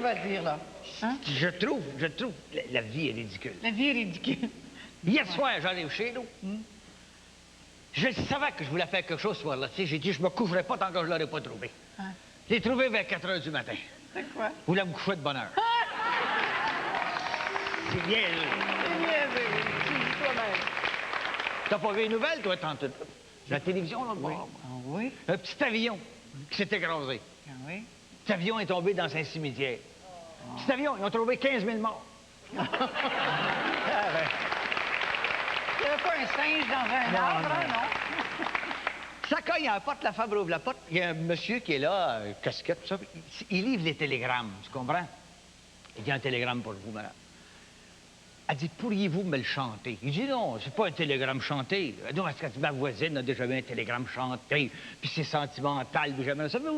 vas dire, là? Hein? Je trouve, la vie est ridicule. La vie est ridicule. Hier soir, j'arrive chez nous. Je savais que je voulais faire quelque chose ce soir-là. Tu sais, j'ai dit, je me coucherai pas tant que je l'aurais pas trouvé. Hein? Je l'ai trouvé vers 4 heures du matin. C'est quoi? Vous voulez me coucher de bonne heure. C'est bien, là. C'est bien, tu le dis toi-même. T'as pas vu les nouvelles, toi, tantôt? La télévision, là, Oui. Ah oui? Un petit avion qui s'est écrasé. Ah oui? Cet avion est tombé dans un cimetière. Cet avion, ils ont trouvé 15 000 morts. Il n'y avait pas un singe dans un arbre, hein, non? Ça cogne à la porte, la femme ouvre la porte. Il y a un monsieur qui est là, casquette, tout ça. Il livre les télégrammes, tu comprends? Il dit un télégramme pour vous, madame. Elle dit, pourriez-vous me le chanter? Il dit, non, c'est pas un télégramme chanté. Elle dit, non, parce que ma voisine a déjà vu un télégramme chanté, puis c'est sentimental, puis j'aimerais ça. Mais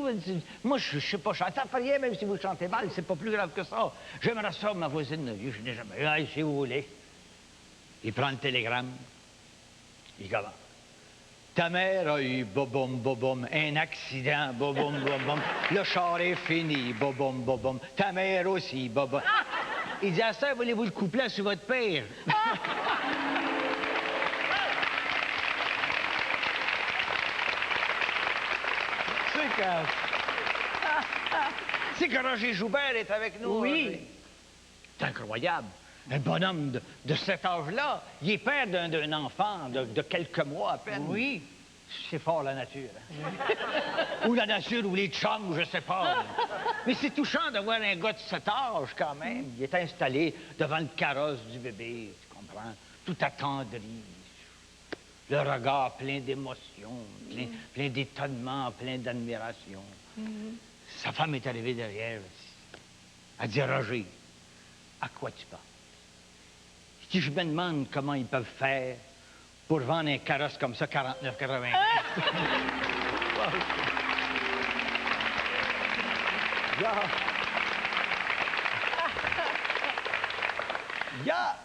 moi, je sais pas chanter. Ça fait rien, même si vous chantez mal, c'est pas plus grave que ça. J'aimerais ça, ma voisine, je n'ai jamais eu. Allez, si vous voulez. Il prend le télégramme. Il commence. Ta mère a eu bobom, bobom, un accident, bobom, bobom. Le char est fini, bobom, bobom. Ta mère aussi, bobom. Il dit, à ça, voulez-vous le couplet sur votre père? C'est que Roger Joubert est avec nous. Oui. C'est incroyable. Un bonhomme de cet âge-là, il est père d'un enfant de quelques mois à peine. Oui. C'est fort, la nature. Ou la nature, ou les chums, je sais pas. Mais c'est touchant de voir un gars de cet âge, quand même. Il est installé devant le carrosse du bébé, tu comprends? Tout attendri. Le regard plein d'émotions, plein d'étonnement, plein d'admiration. Sa femme est arrivée derrière. Elle dit, Roger, à quoi tu penses? Si je me demande comment ils peuvent faire pour vendre un carrosse comme ça, 49,80. Il y a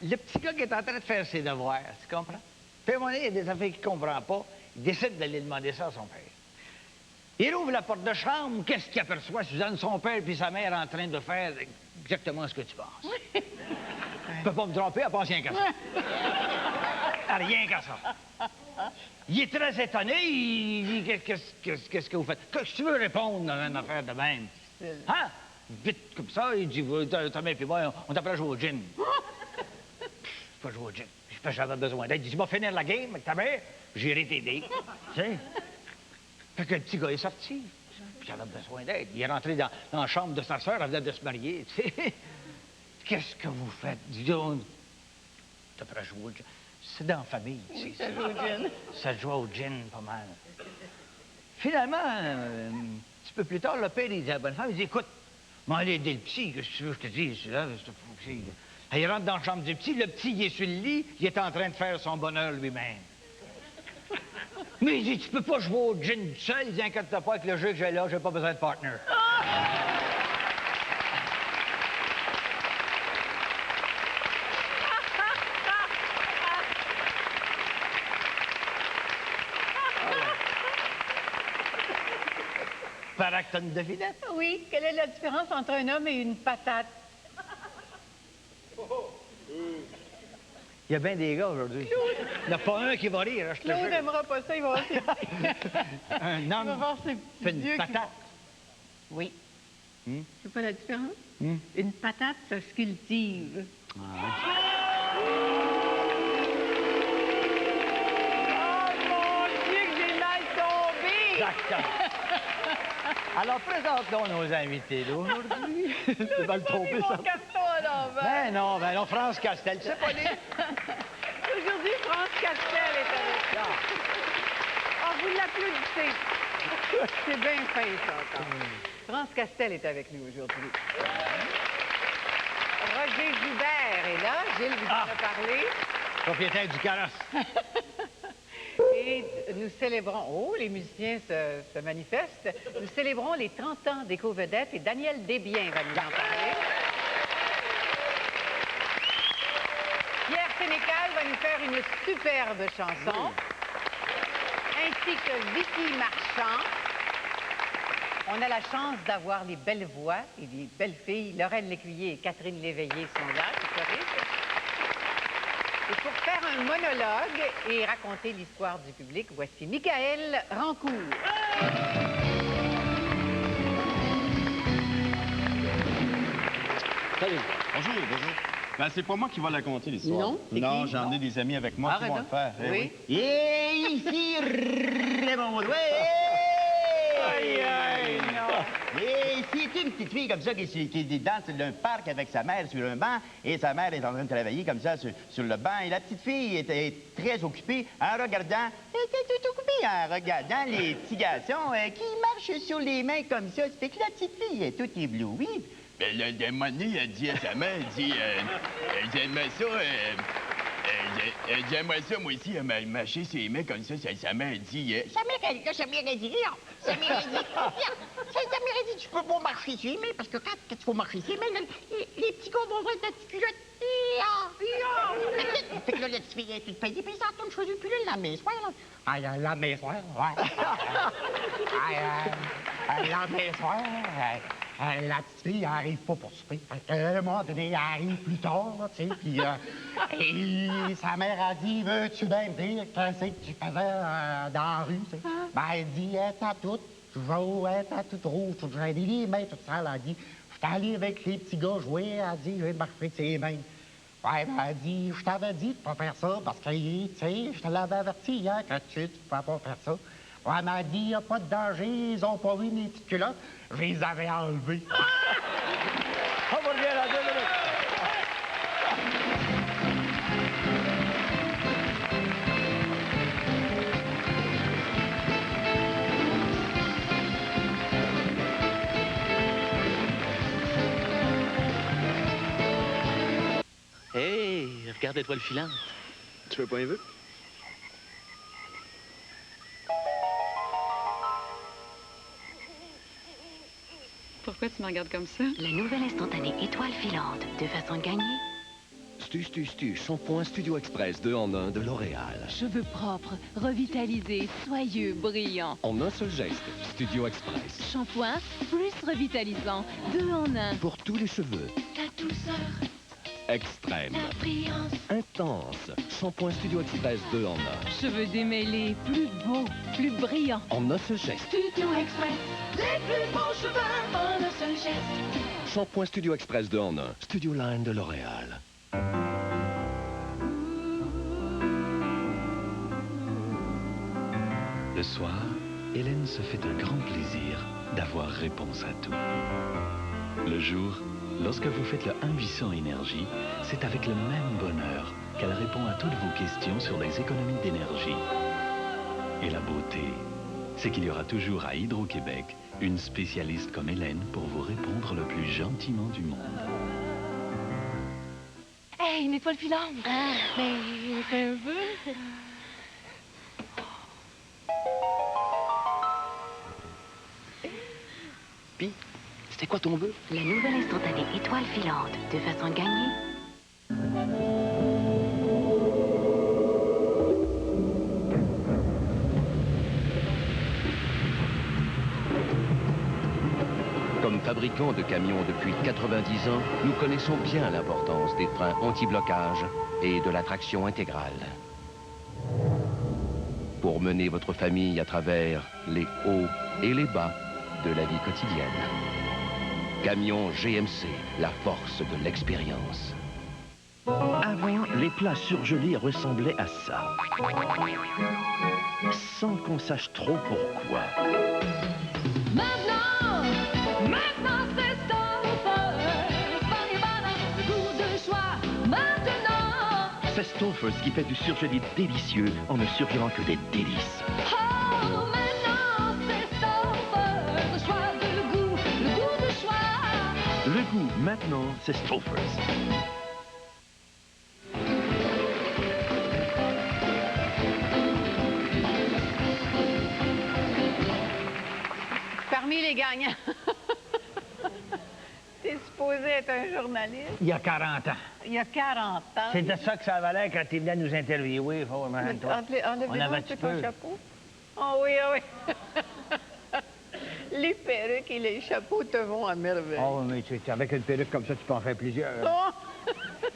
le petit gars qui est en train de faire ses devoirs, tu comprends? Puis à un moment donné, il y a des affaires qu'il ne comprend pas. Il décide d'aller demander ça à son père. Il ouvre la porte de chambre. Qu'est-ce qu'il aperçoit, Suzanne? Son père puis sa mère en train de faire exactement ce que tu penses. Je peux pas me tromper, elle pense rien qu'à ça. Rien qu'à ça. Il est très étonné. Il dit, qu'est-ce que vous faites? Qu'est-ce que tu veux répondre dans une affaire de même? Hein? Vite comme ça, il dit, ta mère puis moi, on t'apprend à jouer au gin. Pas jouer au gin. J'avais besoin d'aide. Il dit, tu vas finir la game avec ta mère, j'irai t'aider. Tu sais? Fait que le petit gars est sorti. Puis j'avais besoin d'aide. Il est rentré dans la chambre de sa sœur, elle venait de se marier, tu sais. Qu'est-ce que vous faites? Dis donc, t'apprends à jouer au gin. C'est dans la famille, tu sais. Ça joue au gin. Ça joue au gin, pas mal. Finalement, un petit peu plus tard, le père, il dit à la bonne femme, il dit, écoute, m'en aller aider le petit, qu'est-ce que tu veux que je te dise? Là, il rentre dans la chambre du petit, le petit, il est sur le lit, il est en train de faire son bonheur lui-même. Mais il dit, tu peux pas jouer au gin tout seul, il dit, inquiète-toi pas, avec le jeu que j'ai là, j'ai pas besoin de partner. Paraît que t'as une devinette? Oui. Quelle est la différence entre un homme et une patate? Il y a bien des gars aujourd'hui. Il n'y en a pas un qui va rire, je te Claude jure. n'aimera pas ça, il va voir ses petits. Un Il va homme voir ses fait petits une yeux qui patate. vont- Oui. C'est pas la différence? Une patate, ça se cultive. Oh mon Dieu, que j'ai mal tombé! Exactement. Alors, présentons nos invités d'aujourd'hui. C'est mal tombé, Mon ça. caston à l'envers. Ben non, France Castel, c'est pas né. Aujourd'hui, France Castel est avec nous. Ah, vous l'applaudissez. C'est bien fait, ça, encore. France Castel est avec nous aujourd'hui. Roger Joubert est là. Gilles vous en a parlé. Propriétaire du carrosse. Et nous célébrons... Oh, les musiciens se manifestent. Nous célébrons les 30 ans d'Éco-Vedette et Daniel Desbiens va nous en parler. Pierre Sénécal va nous faire une superbe chanson. Ainsi que Vicky Marchand. On a la chance d'avoir les belles voix et les belles filles. Laurel Lécuyer et Catherine Léveillé sont là, c'est correct. Et pour faire un monologue et raconter l'histoire du public, voici Michael Rancourt. Salut. Bonjour, bonjour. Ben, c'est pas moi qui va la conter, l'histoire. Non, c'est non, qui? j'en ai des amis avec moi qui vont le faire. Eh Oui. Et ici, Raymond Audouin. Aïe, aïe, non. Et c'est une petite fille comme ça qui est dans un parc avec sa mère sur un banc, et sa mère est en train de travailler comme ça sur le banc, et la petite fille était très occupée en regardant, les petits garçons qui marchent sur les mains comme ça. Ça fait que la petite fille est toute éblouie. Ben là, d'un moment donné, elle dit à sa mère, elle dit, j'aimerais ça, moi aussi, mâcher ses mains comme ça. Sa mère dit, Sa mère a dit, non. Sa mère a dit, tu peux pas marcher ses mains, parce que quand tu vas marcher ses mains, là, les petits gars vont voir ta petite culotte. Fait que là, la petite fille est toute payée, puis ça retourne choisir une pilule la maison, là. Ah, la maison, ouais. La maison, la petite fille, elle arrive pas pour souper. Fait qu'à un moment donné, elle arrive plus tard, là, tu sais, puis et sa mère a dit, veux-tu bien me dire qu'est-ce que tu faisais dans la rue, tu sais? Ben, elle dit, elle t'a toute jaune, elle t'a toute rouge, toute gênée, les mains toutes sales. Elle a dit, je suis allé avec les petits gars jouer, elle a dit, je vais me marcher ses mains. Ouais, ben, elle dit, je t'avais dit de pas faire ça, parce que, tu sais, je te l'avais averti hier que tu pouvais pas faire ça. Ouais, elle m'a dit, il n'y a pas de danger, ils ont pas vu mes petites culottes. Je les avais enlevées. On va revenir à 2 minutes. Hey, regarde l'étoile filante. Tu veux pas un vœu? Pourquoi tu me regardes comme ça? La nouvelle instantanée étoile filante. De façon de gagner. Shampoing Studio Express 2 en 1 de L'Oréal. Cheveux propres, revitalisés, soyeux, brillants. En un seul geste, Studio Express. Shampoing plus revitalisant, 2 en 1. Pour tous les cheveux. La douceur, Extrême. la brillance. Intense. Shampoing Studio Express 2 en 1. Cheveux démêlés, plus beaux, plus brillants. En un seul geste. Studio Express, les plus beaux cheveux en un seul geste. Shampoing Studio Express 2 en 1. Studio Line de L'Oréal. Le soir, Hélène se fait un grand plaisir d'avoir réponse à tout. Le jour, lorsque vous faites le 1-800 Énergie, c'est avec le même bonheur qu'elle répond à toutes vos questions sur les économies d'énergie. Et la beauté, c'est qu'il y aura toujours à Hydro-Québec une spécialiste comme Hélène pour vous répondre le plus gentiment du monde. Hey, une étoile filante! Mais fais un peu. Puis, c'était quoi ton vœu? La nouvelle instantanée étoile filante. De façon de gagner. Comme fabricant de camions depuis 90 ans, nous connaissons bien l'importance des freins anti-blocage et de la traction intégrale. Pour mener votre famille à travers les hauts et les bas de la vie quotidienne. Camion GMC, la force de l'expérience. Avant, les plats surgelés ressemblaient à ça. Sans qu'on sache trop pourquoi. Maintenant c'est Stouffer. Goût de choix. Maintenant. C'est Stouffer qui fait du surgelé délicieux en ne surgelant que des délices. Oh, maintenant c'est Stouffer. Le choix de le goût de choix. Le goût, maintenant, c'est Stouffer. Parmi les gagnants, t'es supposé être un journaliste. Il y a 40 ans. Il y a 40 ans. C'est de ça que ça valait quand il venait nous interviewer, faut toi. Enlevez-moi On avait un un peu petit ton peu. chapeau. Oh oui, oh oui. Les perruques et les chapeaux te vont à merveille. Oh, mais avec une perruque comme ça, tu peux en faire plusieurs. Oh!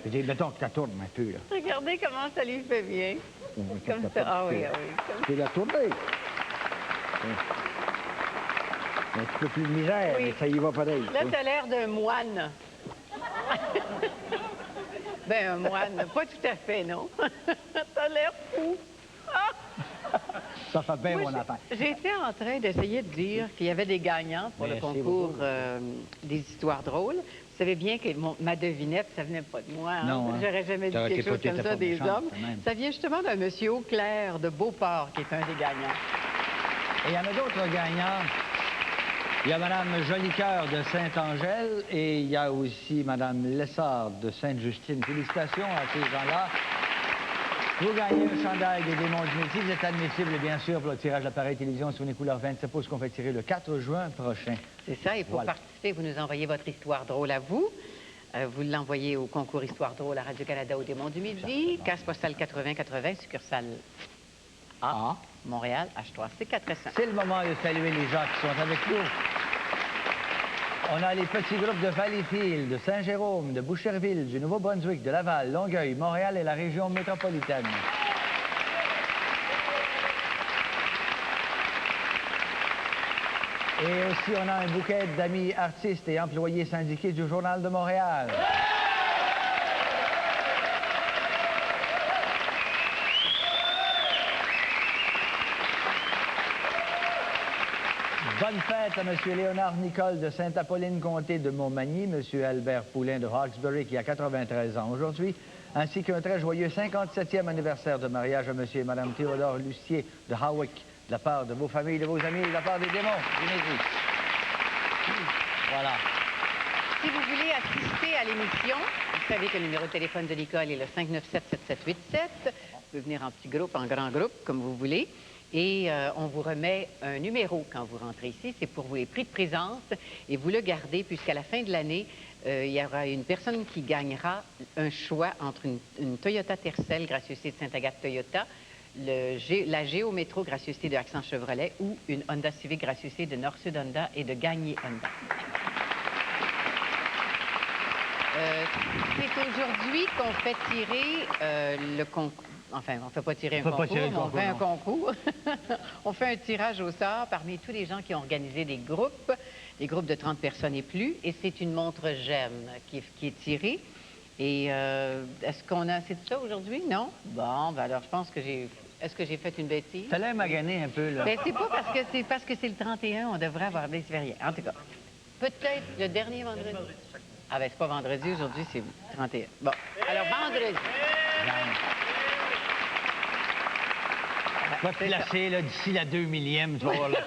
Je dis, mettons que tu tournes un peu, là. Regardez comment ça lui fait bien. Comme ça. Ah oui, ah oui. Comme... Tu la tourner. Un petit peu plus de misère, Oui. mais ça y va pareil. Là, t'as l'air d'un moine. Ben, un moine. Pas tout à fait, non? T'as l'air fou. Ah! Ça fait bien Moi, mon affaire. J'étais en train d'essayer de dire qu'il y avait des gagnants pour Merci le concours beaucoup. des histoires drôles. Vous savez bien que ma devinette, ça venait pas de moi. Hein? Non, hein? J'aurais jamais dit T'aurais quelque été chose pas- comme t'étais ça pas des méchante, hommes. quand même. Ça vient justement d'un monsieur Auclair de Beauport, qui est un des gagnants. Et il y en a d'autres gagnants. Il y a Mme Jolicoeur de Saint-Angèle et il y a aussi Mme Lessard de Sainte-Justine. Félicitations à ces gens-là. Vous gagnez un chandail des Démons du Métier. Vous êtes admissible, bien sûr, pour le tirage d'appareil télévision sur une couleur 27 pouces qu'on fait tirer le 4 juin prochain. C'est ça, et pour Voilà. participer, vous nous envoyez votre histoire drôle à vous. Vous l'envoyez au concours Histoire drôle à Radio-Canada au Démon du Midi, case postale 8080, succursale A, Montréal, H3C 405. C'est le moment de saluer les gens qui sont avec nous. On a les petits groupes de Valleyfield, de Saint-Jérôme, de Boucherville, du Nouveau-Brunswick, de Laval, Longueuil, Montréal et la région métropolitaine. Et aussi, on a un bouquet d'amis artistes et employés syndiqués du Journal de Montréal. Bonne fête à M. Léonard Nicole de Sainte-Apolline-Comté de Montmagny, M. Albert Poulain de Hawkesbury qui a 93 ans aujourd'hui, ainsi qu'un très joyeux 57e anniversaire de mariage à M. et Mme Théodore Lucier de Hawick, de la part de vos familles, de vos amis, de la part des démons du Midi. Voilà. Si vous voulez assister à l'émission, vous savez que le numéro de téléphone de Nicole est le 597-7787. Vous pouvez venir en petit groupe, en grand groupe, comme vous voulez. Et on vous remet un numéro quand vous rentrez ici. C'est pour vous les prix de présence. Et vous le gardez, puisqu'à la fin de l'année, il y aura une personne qui gagnera un choix entre une Toyota Tercel, gracieuseté de Sainte-Agathe Toyota, la Géo Métro, gracieuseté de Accent Chevrolet, ou une Honda Civic, gracieuseté de Nord-Sud Honda et de Gagné Honda. C'est aujourd'hui qu'on fait tirer le concours. Enfin, on ne fait pas tirer un concours, mais on fait un concours. On fait un tirage au sort parmi tous les gens qui ont organisé des groupes de 30 personnes et plus. Et c'est une montre GEM qui est tirée. Et est-ce qu'on a assez de ça aujourd'hui? Non? Bon, ben alors je pense que j'ai... Est-ce que j'ai fait une bêtise? Ça l'a magané un peu, là. Ben, c'est pas parce que c'est le 31, on devrait avoir des fériés. En tout cas, peut-être le dernier vendredi. Ah ben, c'est pas vendredi, aujourd'hui, c'est 31. Bon, alors vendredi. Va te placer, là, d'ici la 2 millième, tu vas voir le temps.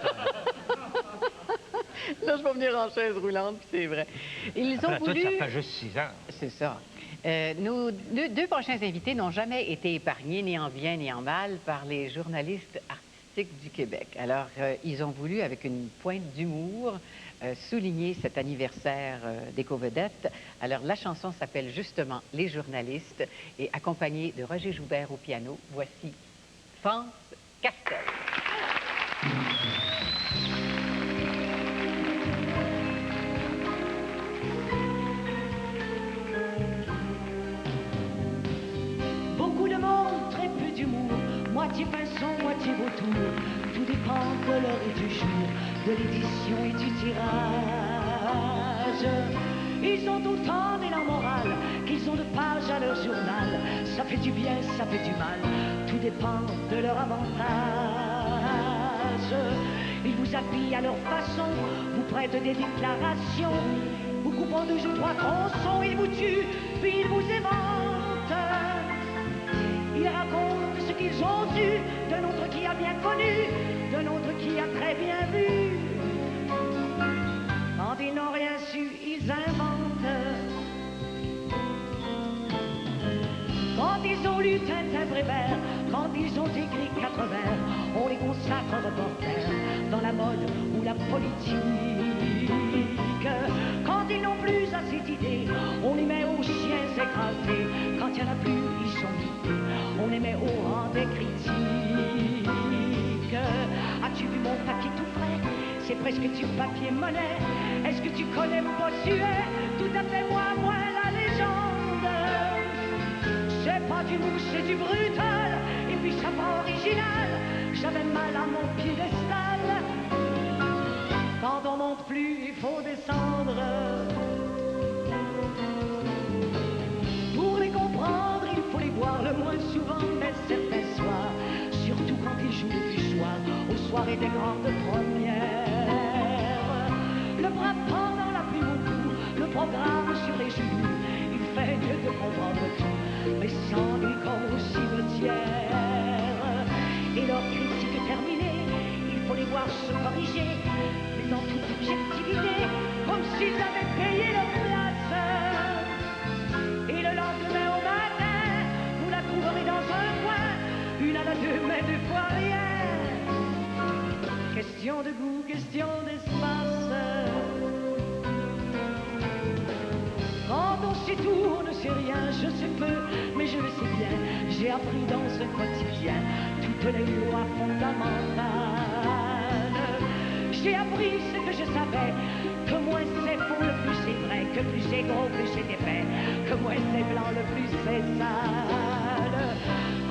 Là, je vais venir en chaise roulante, puis c'est vrai. Ils ont Après voulu... tout, ça fait juste 6 ans. C'est ça. Nos deux prochains invités n'ont jamais été épargnés, ni en bien ni en mal, par les journalistes artistiques du Québec. Alors, ils ont voulu, avec une pointe d'humour, souligner cet anniversaire d'Éco-Vedette. Alors, la chanson s'appelle justement « Les journalistes » et accompagnée de Roger Joubert au piano, voici France Castel. Beaucoup de monde, très peu d'humour, moitié pinson, moitié vautour. Tout dépend de l'heure et du jour, de l'édition et du tirage. Ils ont autant d'élan moral qu'ils ont de pages à leur journal. Ça fait du bien, ça fait du mal, tout dépend de leur avantage. Ils vous habillent à leur façon, vous prêtent des déclarations, vous coupent en 2 ou 3 tronçons, ils vous tuent, puis ils vous éventent. Ils racontent ce qu'ils ont eu, d'un autre qui a bien connu, d'un autre qui a très bien vu. Quand ils n'ont rien su, ils inventent. Quand ils ont lu Tintin Prévert, quand ils ont écrit 4 vers, on les consacre reporters dans la mode ou la politique. Quand ils n'ont plus assez d'idées, on les met aux chiens écrasés. Quand il n'y en a plus, ils sont vidés, on les met au rang des critiques. As-tu vu mon papier tout frais? C'est prescription papier-monnaie. Est-ce que tu connais Bossuet? Tout à fait moi la légende. C'est pas du mou, c'est du brutal, et puis ça pas original. J'avais mal à mon piédestal. Quand on monte plus, il faut descendre. Pour les comprendre, il faut les voir le moins souvent, mais certains soirs, surtout quand ils jouent du soir, aux soirées des grandes premières. Le bras pendant la plume au cou, le programme sur les genoux, il fait mieux de comprendre tout, mais sans lui comme au cimetière. Et leur critique terminée, il faut les voir se corriger, mais en toute objectivité, comme s'ils avaient payé leur place. Et le lendemain au matin, vous la trouverez dans un coin, une à la deux, mais deux fois rien. Question de goût, question d'espace. Quand on sait tout, on ne sait rien, je sais peu, mais je le sais bien. J'ai appris dans ce quotidien toutes les lois fondamentales. J'ai appris ce que je savais, que moins c'est faux, le plus c'est vrai, que plus c'est gros, plus c'est épais, que moins c'est blanc, le plus c'est sale.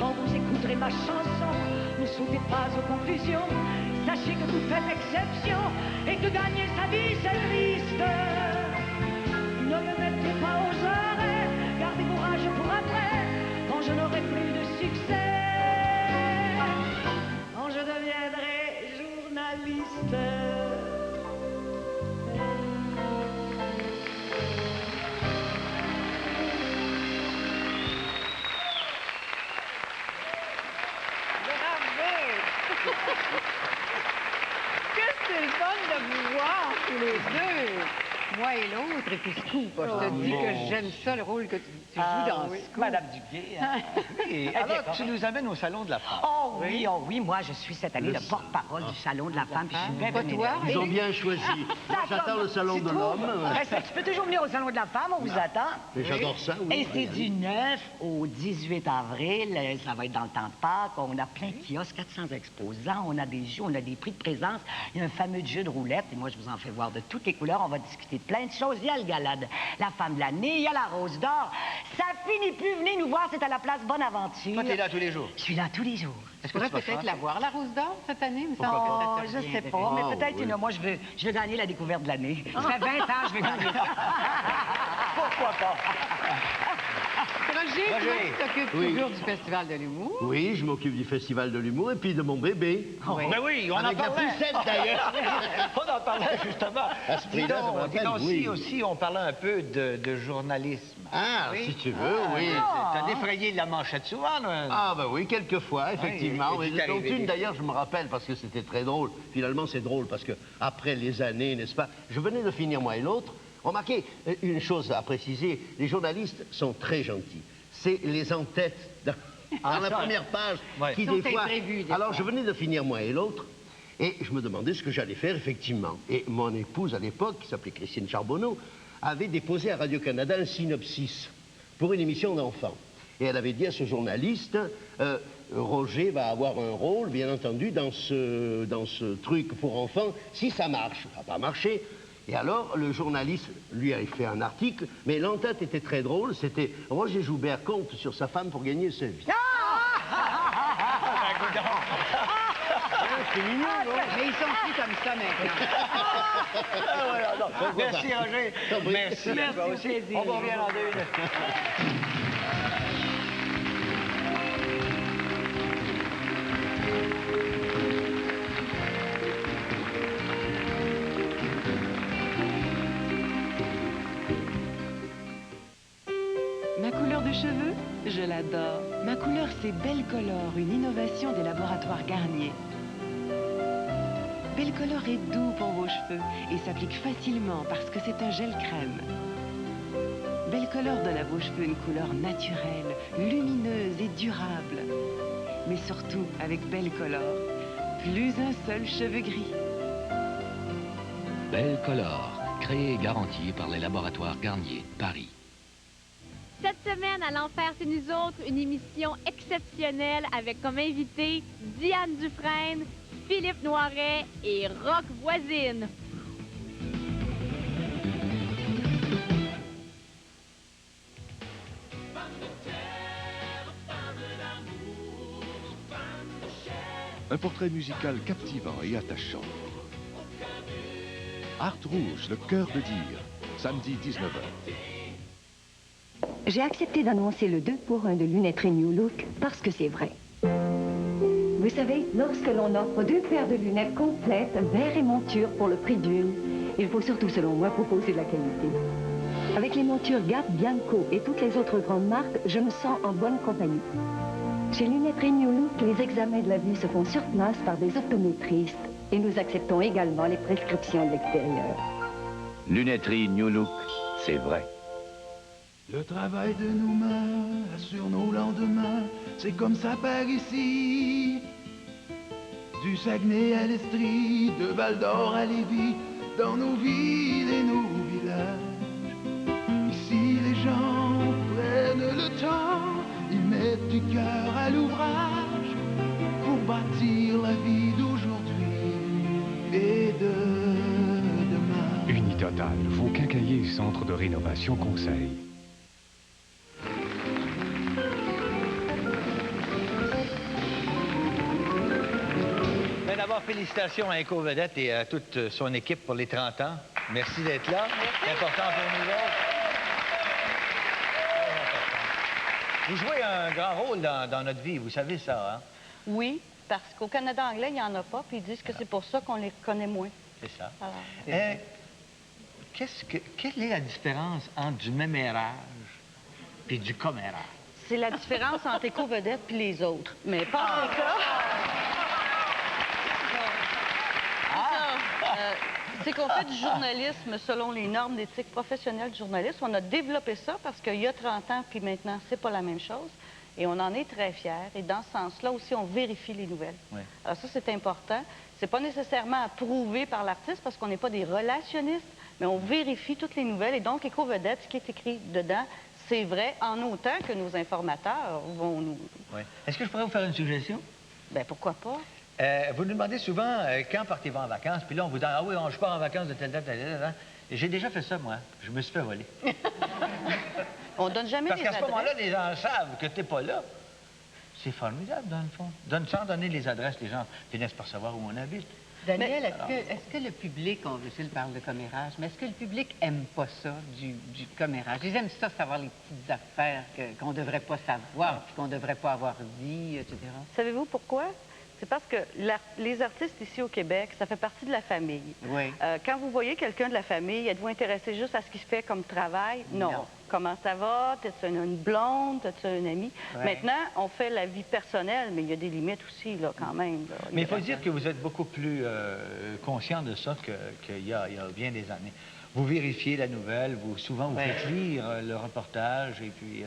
Quand vous écouterez ma chanson, ne sautez pas aux conclusions, sachez que vous faites exception et que gagner sa vie c'est triste. Ne me mettez pas aux oreilles, gardez courage pour après, quand je n'aurai plus de succès, quand je deviendrai journaliste. Que c'est le fun de vous voir tous les deux, moi et l'autre, et puis Scoop. Je te dis que j'aime ça, le rôle que tu joues dans Scoop. Madame Duguay. Hein? Et alors, tu nous amènes au Salon de la Femme. Oh oui, moi je suis cette année le porte-parole du Salon de la Femme, puis je suis bien énervée. Ils ont bien choisi. Moi, j'attends le Salon de l'Homme. Tu peux toujours venir au Salon de la Femme, on vous attend. Mais j'adore ça, oui. Et c'est du 9 au 18 avril, ça va être dans le temps de Pâques. On a plein de kiosques, 400 exposants, on a des jeux, on a des prix de présence. Il y a un fameux jeu de roulette, et moi je vous en fais voir de toutes les couleurs. On va discuter de plein de choses. Il y a le gala de la femme de l'année, il y a la Rose d'Or. Ça finit plus, venez nous voir, c'est à la place Bonaventure. Toi, t'es là tous les jours? Je suis là tous les jours. Est-ce qu'on pourrait peut-être la voir, la Rose d'Or, cette année? Me semble Oh, que ça je sais pas, mais peut-être une. Moi, je veux gagner la découverte de l'année. Ça fait 20 ans, je vais gagner. Pourquoi pas? Roger, toi, tu t'occupes toujours du Festival de l'humour. Oui, je m'occupe du Festival de l'humour et puis de mon bébé. Oui. Ben oui, on Avec en la parlait. poussette, d'ailleurs. On en parlait justement. À ce prix-là, ça me rappelle, oui. aussi, on parlait un peu de journalisme. Ah, Oui. si tu veux, oui. T'as défrayé la manchette souvent, là. Ah, ben oui, quelquefois, effectivement. et Oui, c'est dont arrivé. une, d'ailleurs, je me rappelle, parce que c'était très drôle. Finalement, c'est drôle, parce que après les années, n'est-ce pas, je venais de finir, moi et l'autre. Remarquez, une chose à préciser, les journalistes sont très gentils. C'est les en-têtes dans la ça, première page ouais. qui, Sont des fois... imprévus, des Alors, fois. je venais de finir, moi et l'autre, et je me demandais ce que j'allais faire, effectivement. Et mon épouse, à l'époque, qui s'appelait Christine Charbonneau, avait déposé à Radio-Canada un synopsis pour une émission d'enfants. Et elle avait dit à ce journaliste, Roger va avoir un rôle, bien entendu, dans ce truc pour enfants, si ça marche. Ça n'a pas marché. Et alors, le journaliste lui avait fait un article, mais l'entête était très drôle, c'était Roger Joubert compte sur sa femme pour gagner sa vie. C'est mignon, non? Mais ils sont plus comme ça maintenant. Voilà, non. Merci, pas. Roger. Merci. Merci, Toi au aussi. plaisir. On va revenir en 2 minutes. Ma couleur de cheveux, je l'adore. Ma couleur, c'est Belcolor, une innovation des laboratoires Garnier. Belcolor est doux pour vos cheveux et s'applique facilement parce que c'est un gel crème. Belcolor donne à vos cheveux une couleur naturelle, lumineuse et durable. Mais surtout, avec Belcolor, plus un seul cheveu gris. Belcolor, créé et garanti par les laboratoires Garnier, Paris. Cette semaine, à l'Enfer, c'est nous autres, une émission exceptionnelle avec comme invité Diane Dufresne, Philippe Noiret et Rock Voisine. Un portrait musical captivant et attachant. Art Rouge, le cœur de dire, samedi 19h. J'ai accepté d'annoncer le 2 pour 1 de Lunetterie New Look parce que c'est vrai. Vous savez, lorsque l'on offre 2 paires de lunettes complètes, verre et monture pour le prix d'une, il faut surtout, selon moi, proposer de la qualité. Avec les montures Gap, Bianco et toutes les autres grandes marques, je me sens en bonne compagnie. Chez Lunetterie New Look, les examens de la vue se font sur place par des optométristes et nous acceptons également les prescriptions de l'extérieur. Lunetterie New Look, c'est vrai. Le travail de nos mains assure nos lendemains, c'est comme ça par ici. Du Saguenay à l'Estrie, de Val-d'Or à Lévis, dans nos villes et nos villages. Ici les gens prennent le temps, ils mettent du cœur à l'ouvrage pour bâtir la vie d'aujourd'hui et de demain. Unitotal, vos quincailliers centre de rénovation conseil. Mais d'abord, félicitations à Éco Vedette et à toute son équipe pour les 30 ans. Merci d'être là. C'est important pour nous autres. Vous jouez un grand rôle dans notre vie, vous savez ça, hein? Oui, parce qu'au Canada anglais, il n'y en a pas, puis ils disent que c'est pour ça qu'on les connaît moins. C'est ça. Alors, quelle est la différence entre du mémérage et du commérage? c'est la différence entre Éco-Vedette puis les autres. Mais pas en cas. C'est qu'on fait du journalisme selon les normes d'éthique professionnelle du journalisme. On a développé ça parce qu'il y a 30 ans, puis maintenant, c'est pas la même chose. Et on en est très fiers. Et dans ce sens-là aussi, on vérifie les nouvelles. Oui. Alors ça, c'est important. C'est pas nécessairement approuvé par l'artiste parce qu'on n'est pas des relationnistes, mais on vérifie toutes les nouvelles. Et donc, Éco-Vedette, ce qui est écrit dedans, c'est vrai, en autant que nos informateurs vont nous... Oui. Est-ce que je pourrais vous faire une suggestion? Bien, pourquoi pas? Vous nous demandez souvent quand partez-vous en vacances, puis là, on vous dit « Ah oui, je pars en vacances de telle date, telle date. » J'ai déjà fait ça, moi. Je me suis fait voler. On donne jamais Parce les qu'à ce adresses. moment-là, les gens savent que t'es pas là. C'est formidable, dans le fond. Sans donner les adresses, les gens finissent par savoir où on habite. Daniel, est-ce que le public, Gilles parle de commérage, mais est-ce que le public aime pas ça, du commérage? Ils aiment ça, savoir les petites affaires qu'on ne devrait pas savoir, puis qu'on ne devrait pas avoir dit, etc. Savez-vous pourquoi? C'est parce que les artistes ici au Québec, ça fait partie de la famille. Oui. Quand vous voyez quelqu'un de la famille, êtes-vous intéressé juste à ce qu'il fait comme travail? Non. Comment ça va? T'as-tu une blonde? T'as-tu un ami? Ouais. Maintenant, on fait la vie personnelle, mais il y a des limites aussi, là, quand même. Là. Mais il faut dire que vous êtes beaucoup plus conscient de ça qu'il y a bien des années. Vous vérifiez la nouvelle, souvent vous faites lire le reportage et puis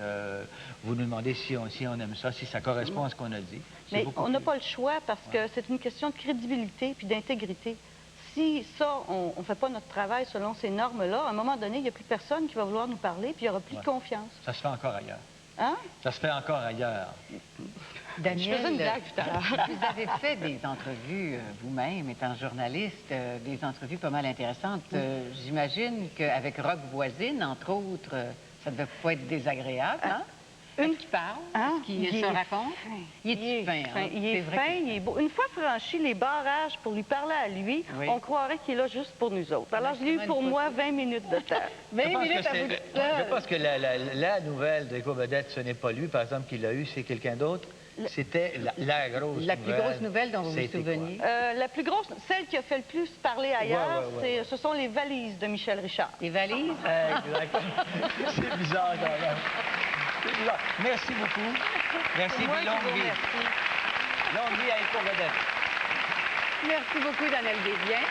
vous nous demandez si on aime ça, si ça correspond à ce qu'on a dit. Mais on n'a pas le choix parce que c'est une question de crédibilité puis d'intégrité. Si ça, on ne fait pas notre travail selon ces normes-là, à un moment donné, il n'y a plus personne qui va vouloir nous parler puis il n'y aura plus de confiance. Ça se fait encore ailleurs. Hein? Ça se fait encore ailleurs. Daniel, je faisais une blague tout à l'heure. Vous avez fait des entrevues vous-même, étant journaliste, des entrevues pas mal intéressantes. J'imagine qu'avec Rock Voisine, entre autres, ça ne devait pas être désagréable, hein? Est-ce qu'il parle? Est-ce qu'il se raconte? Il est fin, hein? Il est fin, il est beau. Une fois franchi les barrages pour lui parler à lui, on croirait qu'il est là juste pour nous autres. Alors, je l'ai eu pour moi 20 minutes de temps. 20 minutes à vous de Je pense que la nouvelle de Éco-Vedette, ce n'est pas lui, par exemple, qui l'a eu, c'est quelqu'un d'autre. C'était la grosse nouvelle. La plus grosse nouvelle dont vous vous souvenez? La plus grosse, celle qui a fait le plus parler ailleurs, ce sont les valises de Michel Richard. Les valises? Exactement. C'est bizarre, quand même. C'est bizarre. Merci beaucoup. Merci, Moi, puis longue je vous vie. remercie. Longue vie à Éco-Vedette. Merci beaucoup, Daniel Desbiens.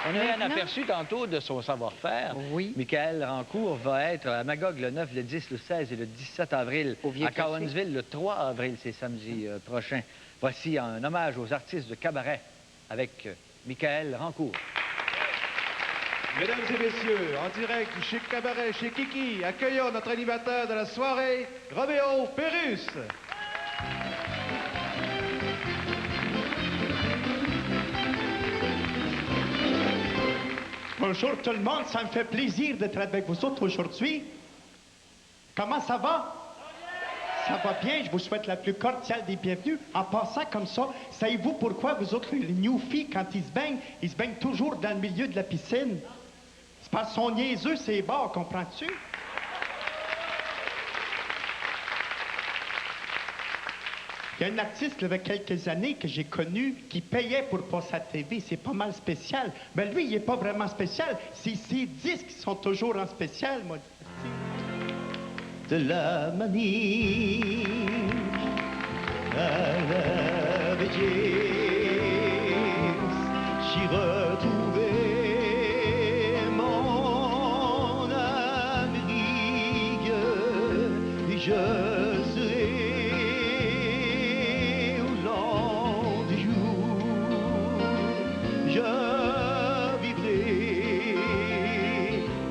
On a eu un aperçu tantôt de son savoir-faire. Oui. Michael Rancourt va être à Magog le 9, le 10, le 16 et le 17 avril. À Cowansville le 3 avril, c'est samedi prochain. Voici un hommage aux artistes de cabaret avec Michael Rancourt. Mesdames et messieurs, en direct du Chic Cabaret chez Kiki, accueillons notre animateur de la soirée, Roméo Pérus. Bonjour tout le monde, ça me fait plaisir d'être avec vous autres aujourd'hui. Comment ça va? Ça va bien, je vous souhaite la plus cordiale des bienvenues. En passant comme ça, savez-vous pourquoi vous autres, les newfies, quand ils se baignent toujours dans le milieu de la piscine? C'est parce qu'ils sont niaiseux, c'est bords, comprends-tu? Il y a un artiste, il y a quelques années, que j'ai connu, qui payait pour passer à la TV. C'est pas mal spécial. Mais lui, il n'est pas vraiment spécial. C'est ses disques qui sont toujours en spécial, moi. De la Manille à la bêtise, j'y retrouvais mon Amérique et je serai au long du jour, je vivrai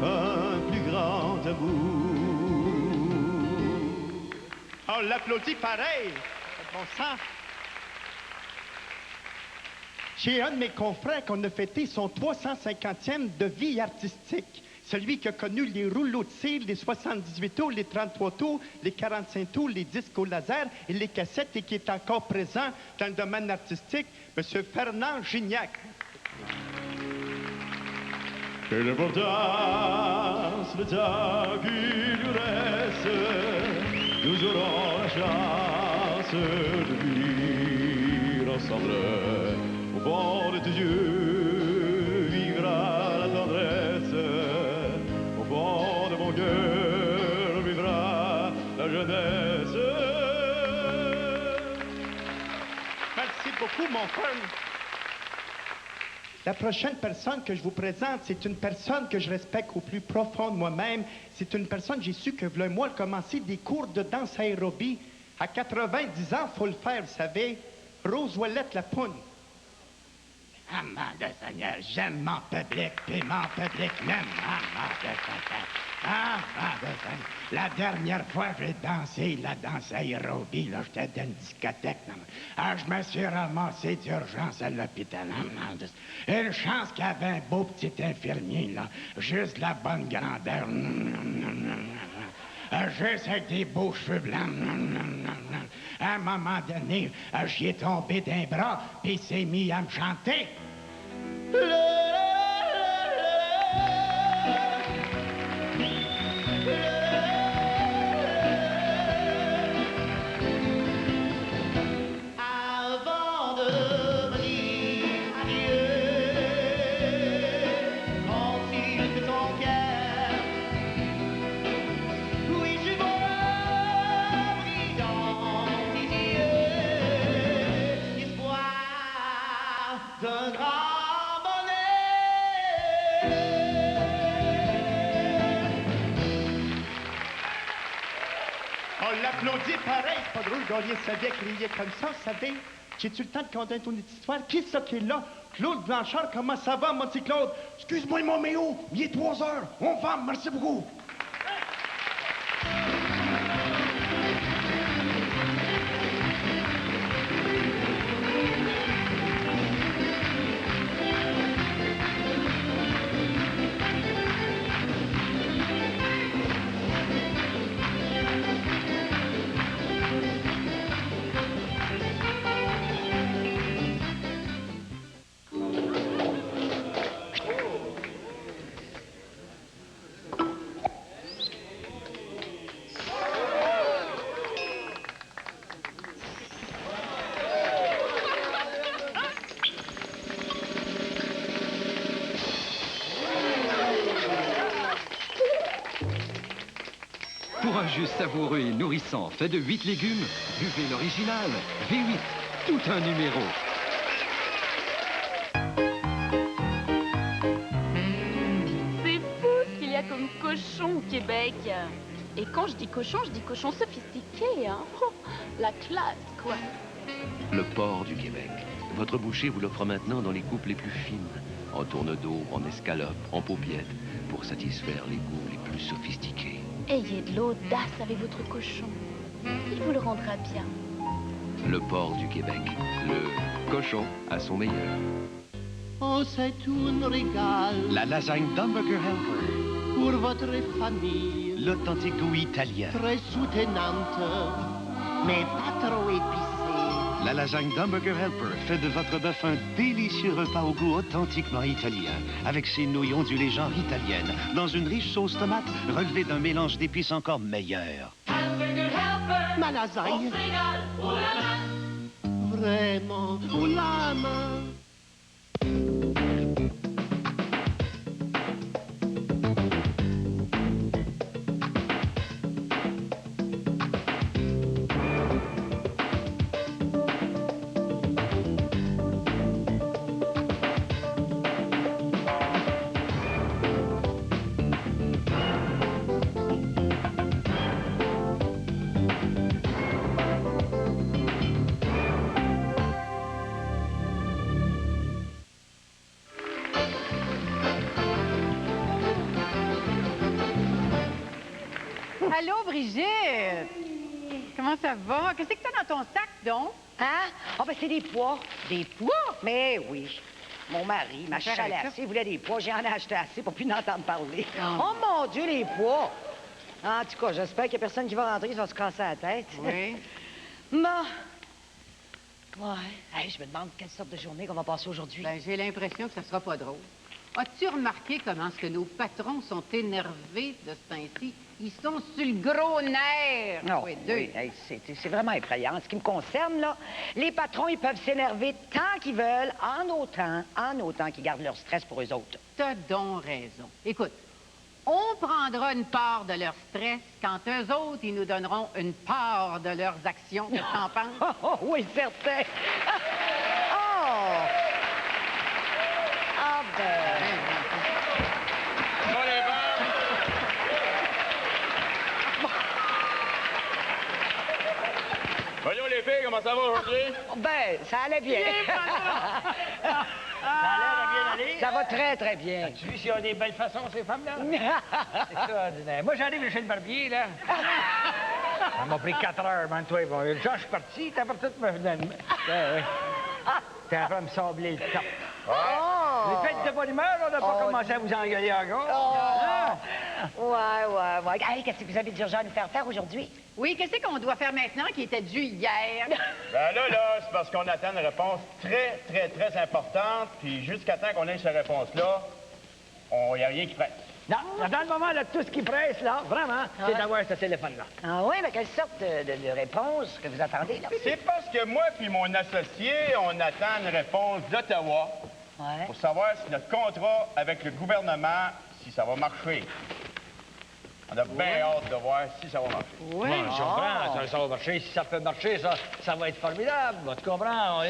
un plus grand amour. On l'applaudit pareil. Bon sang. J'ai un de mes confrères qu'on a fêté son 350e de vie artistique. Celui qui a connu les rouleaux de cire, les 78 tours, les 33 tours, les 45 tours, les disques au laser et les cassettes et qui est encore présent dans le domaine artistique, M. Fernand Gignac. Quelle importance le temps qu'il nous reste, nous aurons la chance de vivre ensemble. Au fond de tes yeux vivra la tendresse, au fond de mon cœur vivra la jeunesse. Merci beaucoup, mon frère. La prochaine personne que je vous présente, c'est une personne que je respecte au plus profond de moi-même. C'est une personne, j'ai su que, voilà moi, elle commençait des cours de danse aérobie. À 90 ans, il faut le faire, vous savez. Rose Ouellette Lapoune. Amant de Seigneur, j'aime mon public, puis mon public m'aime. Amant de Seigneur, amant de Seigneur. La dernière fois, j'ai dansé la danse aérobie, là, j'étais dans une discothèque. Je me suis ramassé d'urgence à l'hôpital. Une chance qu'il y avait un beau petit infirmier, là, juste la bonne grandeur. Juste avec des beaux cheveux blancs. À un moment donné, j'y ai tombé d'un bras, puis il s'est mis à me chanter. Avant de dire adieu, consulte ton cœur. Oui, je vois briller dans tes yeux l'espoir d'un grand bonheur. On l'applaudit pareil. C'est pas drôle de gagner sa vie à crier comme ça, vous savez. J'ai-tu le temps de conter ton histoire? Qui est ça qui est là? Claude Blanchard, comment ça va, mon petit Claude? Excuse-moi, mon méo, il est 3 heures. On va, merci beaucoup. Pour un jus savoureux et nourrissant fait de 8 légumes, buvez l'original. V8, tout un numéro. C'est fou ce qu'il y a comme cochon au Québec. Et quand je dis cochon sophistiqué, hein. Oh, la classe, quoi. Le porc du Québec. Votre boucher vous l'offre maintenant dans les coupes les plus fines, en tourne-dos, en escalope, en paupiètes, pour satisfaire les goûts les plus sophistiqués. Ayez de l'audace avec votre cochon. Il vous le rendra bien. Le porc du Québec. Le cochon à son meilleur. Oh, c'est un régal. La lasagne d'Hamburger Helper. Pour votre famille. L'authentique goût italien. Très soutenante, mais pas trop épicée. La lasagne d'Hamburger Helper fait de votre bœuf un délicieux repas au goût authentiquement italien, avec ses nouilles ondulées genre italienne, dans une riche sauce tomate relevée d'un mélange d'épices encore meilleur. Ma lasagne. Vraiment, oh la main. Allô, Brigitte? Comment ça va? Qu'est-ce que t'as dans ton sac, donc? Hein? Ah, ben c'est des pois. Des pois? Mais oui. Mon mari m'a Faire chalé avec ça? assez, il voulait des pois. J'en ai acheté assez pour plus n'entendre parler. Ah. Oh mon Dieu, les pois! En tout cas, j'espère qu'il n'y a personne qui va rentrer, qui va se casser la tête. Oui. Bon. Ouais. Hey, je me demande quelle sorte de journée qu'on va passer aujourd'hui. Ben, j'ai l'impression que ça sera pas drôle. As-tu remarqué comment est-ce que nos patrons sont énervés de ce temps-ci? Ils sont sur le gros nerf. Non, oui, deux. oui, hey, c'est vraiment effrayant. En ce qui me concerne, là, les patrons, ils peuvent s'énerver tant qu'ils veulent, en autant qu'ils gardent leur stress pour eux autres. T'as donc raison. Écoute, on prendra une part de leur stress quand eux autres, ils nous donneront une part de leurs actions. Qu'est-ce que t'en penses? Oh, oui, certain. Oh! Ah, ben... Voyons les filles, comment ça va aujourd'hui? Ben, ça allait bien. Ça a l'air de bien aller. Ça va très, très bien. As-tu vu s'ils ont des belles façons, ces femmes-là? Extraordinaire. Moi, j'arrive chez le barbier, là. Ça m'a pris 4 heures, man, toi. Bon, déjà, je suis parti, t'as parti de me... T'es après à me sabler le top. Oh! Les fêtes de bonne humeur, on n'a pas commencé à vous engueuler encore. Ouais. Hey, qu'est-ce que vous avez d'urgent à nous faire faire aujourd'hui? Oui, qu'est-ce qu'on doit faire maintenant qui était dû hier? Ben là, c'est parce qu'on attend une réponse très, très, très importante, puis jusqu'à temps qu'on ait cette réponse-là, il n'y a rien qui presse. Non, dans le moment, là, tout ce qui presse, là, vraiment, c'est d'avoir ce téléphone-là. Ah oui, mais quelle sorte de réponse que vous attendez, là? C'est parce que moi puis mon associé, on attend une réponse d'Ottawa pour savoir si notre contrat avec le gouvernement, si ça va marcher. On a bien hâte de voir si ça va marcher. Oui, je comprends. Ça va marcher. Si ça peut marcher, ça va être formidable. Tu comprends?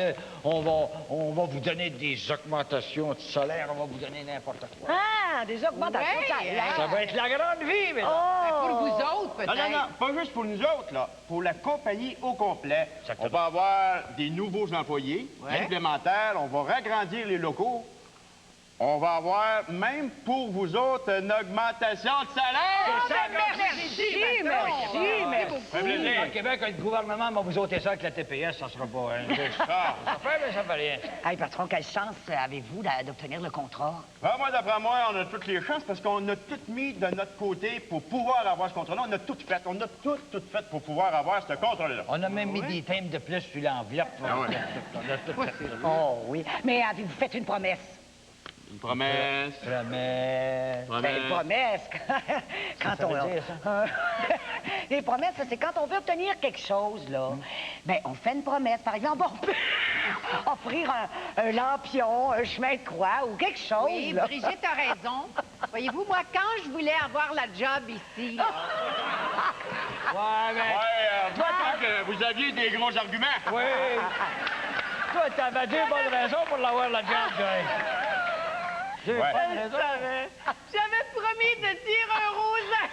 On va vous donner des augmentations de salaire. On va vous donner n'importe quoi. Ah, des augmentations de salaire. Ça va être la grande vie, mais Pour vous autres, peut-être. Non, pas juste pour nous autres, là. Pour la compagnie au complet. On va avoir des nouveaux employés supplémentaires. On va ragrandir les locaux. On va avoir, même pour vous autres, une augmentation de salaire! Merci. Au Québec, le gouvernement va vous ôter ça avec la TPS, ça sera pas... Ça fait rien. Hey, patron, quelle chance avez-vous d'obtenir le contrat? Ben, moi, d'après moi, on a toutes les chances parce qu'on a tout mis de notre côté pour pouvoir avoir ce contrat-là. On a tout fait. On a tout fait pour pouvoir avoir ce contrat-là. On a même mis des thèmes de plus sur l'enveloppe. On a tout fait. Oh, oui. Mais avez-vous fait une promesse? Une promesse. Ben, une promesse. Quand Ça veut dire, ça? Les promesses, c'est quand on veut obtenir quelque chose, là. Ben, on fait une promesse. Par exemple, on peut offrir un lampion, un chemin de croix ou quelque chose. Oui, là. Brigitte a raison. Voyez-vous, moi, quand je voulais avoir la job ici, là... Toi, tant que vous aviez des gros arguments. Oui. Toi, t'avais 2 bonnes raisons pour l'avoir, la job, Joy. J'avais promis de dire un rosin.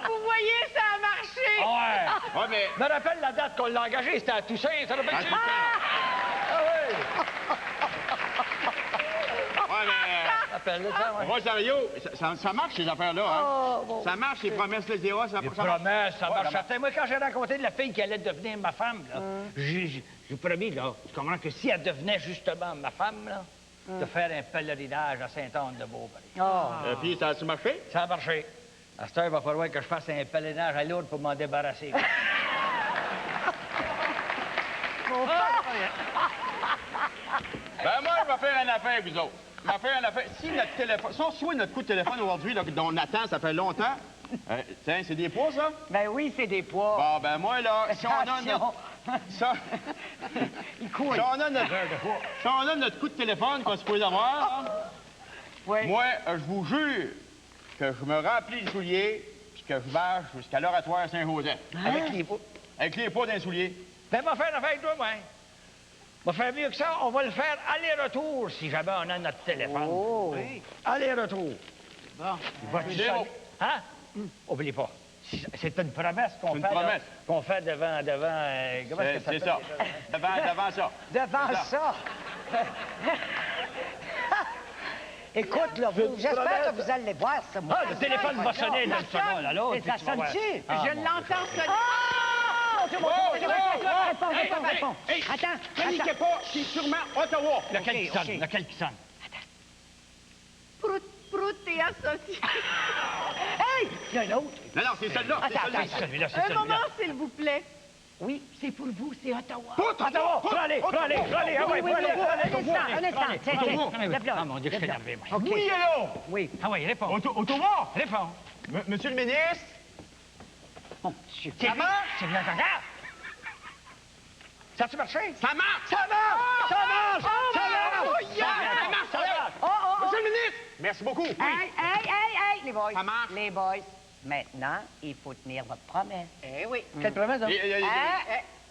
Vous voyez, ça a marché. Ouais, mais... Me rappelle la date qu'on l'a engagé, c'était à Toussaint, ça rappelle À Toussaint. Rosario, ça marche, ces affaires-là, hein? Ça marche, ces promesses-là, ça marche. Les promesses, ça marche certain. Moi, quand j'ai rencontré la fille qui allait devenir ma femme, là, j'ai promis, là, tu comprends, que si elle devenait justement ma femme, là, de faire un pèlerinage à Sainte-Anne-de-Beaupré. Et puis, ça a-tu marché? Ça a marché. À cette heure, il va falloir que je fasse un pèlerinage à Lourdes pour m'en débarrasser. Ben moi, je vais faire une affaire, vous autres. Je vais faire une affaire. Si notre téléphone... Si on reçoit notre coup de téléphone aujourd'hui, là, dont on attend, ça fait longtemps... tiens, c'est des poids, ça? Ben oui, c'est des poids. Bon, ben moi, là, si on a notre... Ça... Il court. Si on a notre coup de téléphone qu'on se peut avoir, là, oui. Moi, je vous jure que je me remplis de souliers puis que je marche jusqu'à l'oratoire Saint-Joseph. Avec les pots. Avec les pots d'un soulier. Ben, on va faire une affaire avec toi, moi. On va faire mieux que ça. On va le faire aller-retour si jamais on a notre téléphone. Oh. Oui. Aller-retour. Bon. Il va te hein? Oublie pas. C'est une promesse qu'on fait. Une promesse. Qu'on fait devant comment est-ce que ça C'est s'appelle? ça. Devant ça. Devant ça. Écoute, là, j'espère que vous allez voir ça. Ah, le téléphone va sonner dans le seconde, alors. Et ça sonne-tu? Je l'entends sonner. Réponds. Attends. Paniquez pas, c'est sûrement Ottawa. Lequel qui sonne? Prout et associé. Hey! Il y en a un autre. Non, c'est celle-là. C'est celui-là. Un moment, s'il vous plaît. Oui, c'est pour vous, c'est Ottawa. Ottawa! Prends-les! Ah oui, un instant. Tiens. Ah, mon Dieu, je suis énervé, moi. OK. Oui, allô? Oui. Ah oui, réponds. Ottawa? Réponds. Monsieur le ministre? Mon Dieu. Ça marche? C'est bien regarde. Ça a-tu marché? Ça marche! Ça marche! Ça marche! Monsieur le ministre! Merci beaucoup. Hey, les boys. Ça marche. Les boys. Maintenant, il faut tenir votre promesse. Eh oui. Quelle promesse, hein?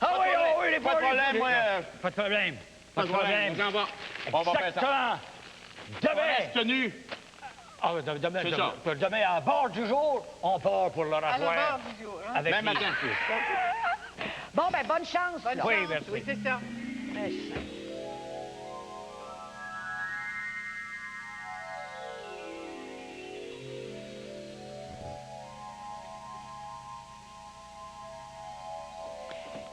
Ah oui, les pas de problème, moi. Pas de problème. Pas de problème. On va faire ça. Demain. Reste tenu. Ah, demain, à bord du jour, on part pour À l'oratoire. la bord du jour. Hein? Même matin. Bon, ben, bonne chance. Bonne Oui, chance. merci. Oui, c'est ça.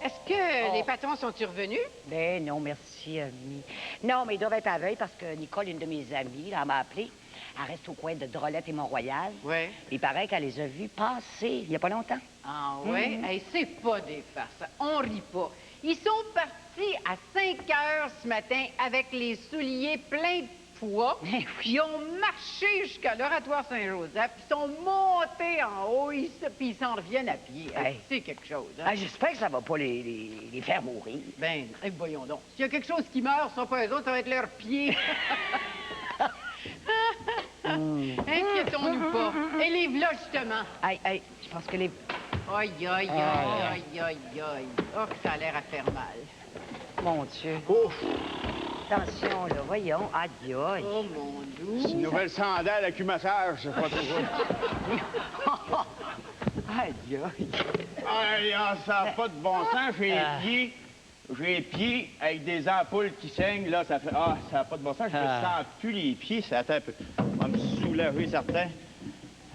Est-ce que les patrons sont revenus? Ben non, merci, ami. Non, mais ils doivent être à veille parce que Nicole, une de mes amies, là, elle m'a appelé. Elle reste au coin de Drolette et Mont-Royal. Oui. Il paraît qu'elle les a vus passer il n'y a pas longtemps. Ah oui? Hey, c'est pas des farces. On rit pas. Ils sont partis à 5 heures ce matin avec les souliers pleins de poids. Ils ont marché jusqu'à l'oratoire Saint-Joseph. Ils sont montés en haut, puis ils s'en reviennent à pied. Hey, c'est quelque chose. Hein? J'espère que ça va pas les faire mourir. Ben, voyons donc. S'il y a quelque chose qui meurt, ce sont pas eux autres, ça va être leurs pieds. Inquiétons-nous pas. Et les v'là, justement. Hey, je pense que les... Aïe. Oh, que ça a l'air à faire mal. Mon Dieu. Ouf. Attention, là, voyons. Aïe. Oh, mon Dieu. C'est une nouvelle sandale à cul-massage, je sais pas trop. Aïe. Ça n'a pas de bon sens. J'ai les pieds avec des ampoules qui saignent. Là, ça fait... Ah, ça n'a pas de bon sens. Je me sens plus les pieds. Ça attend un peu. On va me soulager, certain.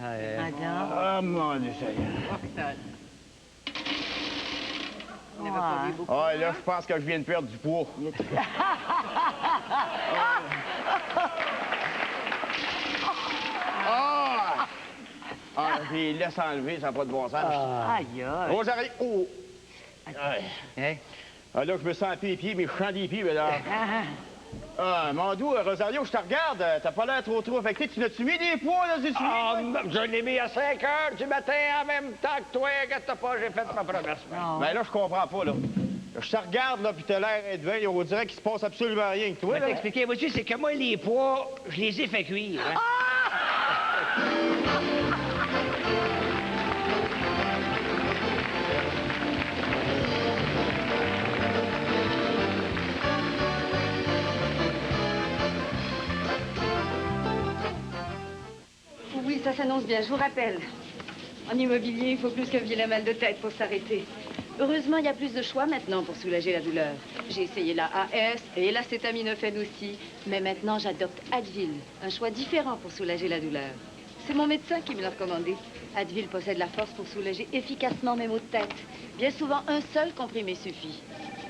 Madame. Oh, mon Dieu, Seigneur. Oh, que ça... Il n'avait pas vu beaucoup. Ah, là, je pense que je viens de perdre du poids. Je les laisse enlever, ça n'a pas de bon sens. Aïe. Oh, j'arrive. Oh! Ah, là, je me sens pieds, mais je sens des pieds, mais là... Ah, mon doux, Rosario, je te regarde. T'as pas l'air trop affecté. Tu n'as-tu mis des poids, là, dessus? Je l'ai mis à 5 heures du matin en même temps que toi. Inquiète pas, j'ai fait ma promesse. Ben là, je comprends pas, là. Je te regarde, là, puis t'as l'air d'être veille. On dirait qu'il se passe absolument rien que toi, Je vais t'expliquer. Vois-tu, c'est que moi, les pois, je les ai fait cuire. Hein? Oui, ça s'annonce bien, je vous rappelle. En immobilier, il faut plus qu'un vilain mal de tête pour s'arrêter. Heureusement, il y a plus de choix maintenant pour soulager la douleur. J'ai essayé la AS et l'acétaminophène aussi, mais maintenant j'adopte Advil, un choix différent pour soulager la douleur. C'est mon médecin qui me l'a recommandé. Advil possède la force pour soulager efficacement mes maux de tête. Bien souvent, un seul comprimé suffit.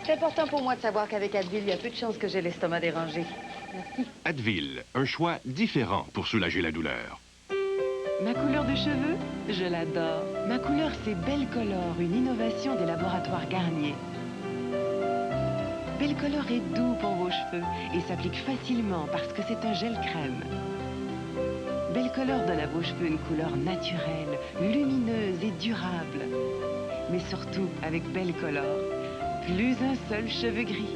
C'est important pour moi de savoir qu'avec Advil, il y a peu de chances que j'ai l'estomac dérangé. Merci. Advil, un choix différent pour soulager la douleur. Ma couleur de cheveux, je l'adore. Ma couleur, c'est Belcolor, une innovation des laboratoires Garnier. Belcolor est doux pour vos cheveux et s'applique facilement parce que c'est un gel crème. Belcolor donne à vos cheveux une couleur naturelle, lumineuse et durable. Mais surtout, avec Belcolor, plus un seul cheveu gris.